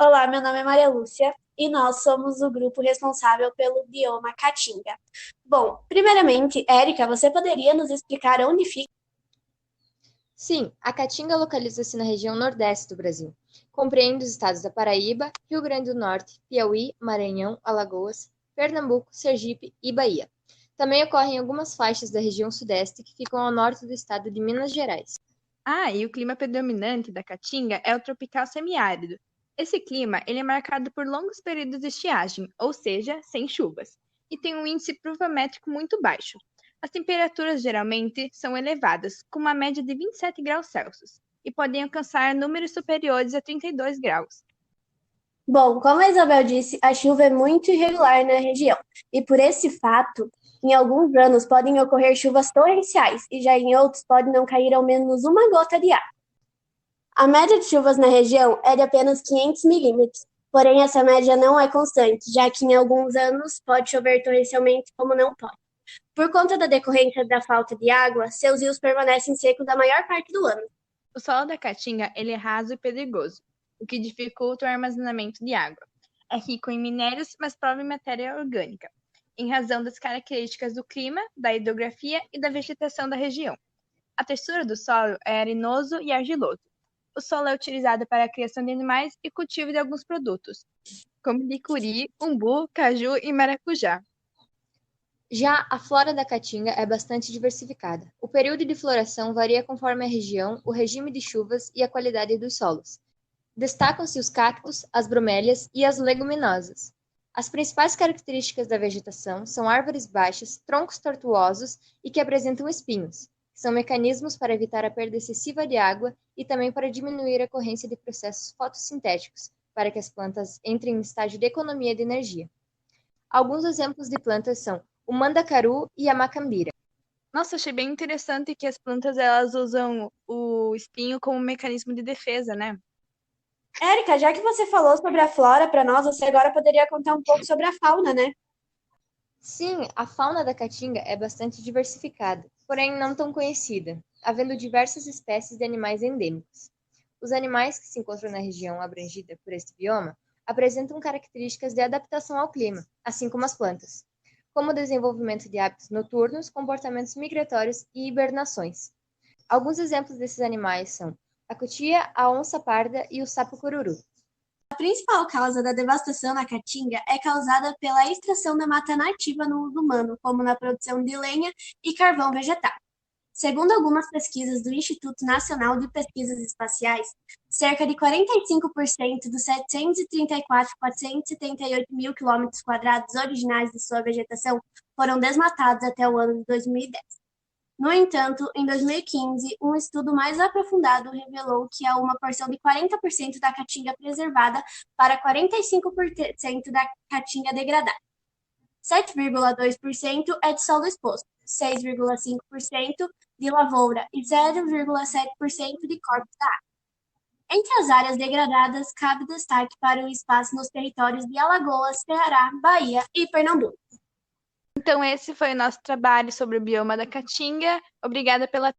Olá, meu nome é Maria Lúcia e nós somos o grupo responsável pelo bioma Caatinga. Bom, primeiramente, Érica, você poderia nos explicar onde fica? Sim, a Caatinga localiza-se na região nordeste do Brasil. Compreende os estados da Paraíba, Rio Grande do Norte, Piauí, Maranhão, Alagoas, Pernambuco, Sergipe e Bahia. Também ocorre em algumas faixas da região sudeste que ficam ao norte do estado de Minas Gerais. E o clima predominante da Caatinga é o tropical semiárido. Esse clima ele é marcado por longos períodos de estiagem, ou seja, sem chuvas, e tem um índice pluviométrico muito baixo. As temperaturas geralmente são elevadas, com uma média de 27 graus Celsius, e podem alcançar números superiores a 32 graus. Bom, como a Isabel disse, a chuva é muito irregular na região e por esse fato, em alguns anos podem ocorrer chuvas torrenciais e já em outros pode não cair ao menos uma gota de água. A média de chuvas na região é de apenas 500 milímetros, porém essa média não é constante, já que em alguns anos pode chover torrencialmente como não pode. Por conta da decorrência da falta de água, seus rios permanecem secos a maior parte do ano. O solo da Caatinga ele é raso e pedregoso, o que dificulta o armazenamento de água. É rico em minérios, mas pobre em matéria orgânica, em razão das características do clima, da hidrografia e da vegetação da região. A textura do solo é arenoso e argiloso. O solo é utilizado para a criação de animais e cultivo de alguns produtos, como licuri, umbu, caju e maracujá. Já a flora da Caatinga é bastante diversificada. O período de floração varia conforme a região, o regime de chuvas e a qualidade dos solos. Destacam-se os cactos, as bromélias e as leguminosas. As principais características da vegetação são árvores baixas, troncos tortuosos e que apresentam espinhos, que são mecanismos para evitar a perda excessiva de água e também para diminuir a ocorrência de processos fotossintéticos, para que as plantas entrem em estágio de economia de energia. Alguns exemplos de plantas são o mandacaru e a macambira. Nossa, achei bem interessante que as plantas elas usam o espinho como mecanismo de defesa, né? Érica, já que você falou sobre a flora para nós, você agora poderia contar um pouco sobre a fauna, né? Sim, a fauna da Caatinga é bastante diversificada, porém não tão conhecida, havendo diversas espécies de animais endêmicos. Os animais que se encontram na região abrangida por este bioma apresentam características de adaptação ao clima, assim como as plantas, como o desenvolvimento de hábitos noturnos, comportamentos migratórios e hibernações. Alguns exemplos desses animais são a cutia, a onça parda e o sapo cururu. A principal causa da devastação na Caatinga é causada pela extração da mata nativa no uso humano, como na produção de lenha e carvão vegetal. Segundo algumas pesquisas do Instituto Nacional de Pesquisas Espaciais, cerca de 45% dos 734.478 mil quilômetros quadrados originais de sua vegetação foram desmatados até o ano de 2010. No entanto, em 2015, um estudo mais aprofundado revelou que há uma porção de 40% da caatinga preservada para 45% da caatinga degradada. 7,2% é de solo exposto, 6,5% de lavoura e 0,7% de corpos da água. Entre as áreas degradadas, cabe destaque para o espaço nos territórios de Alagoas, Ceará, Bahia e Pernambuco. Então, esse foi o nosso trabalho sobre o bioma da Caatinga. Obrigada pela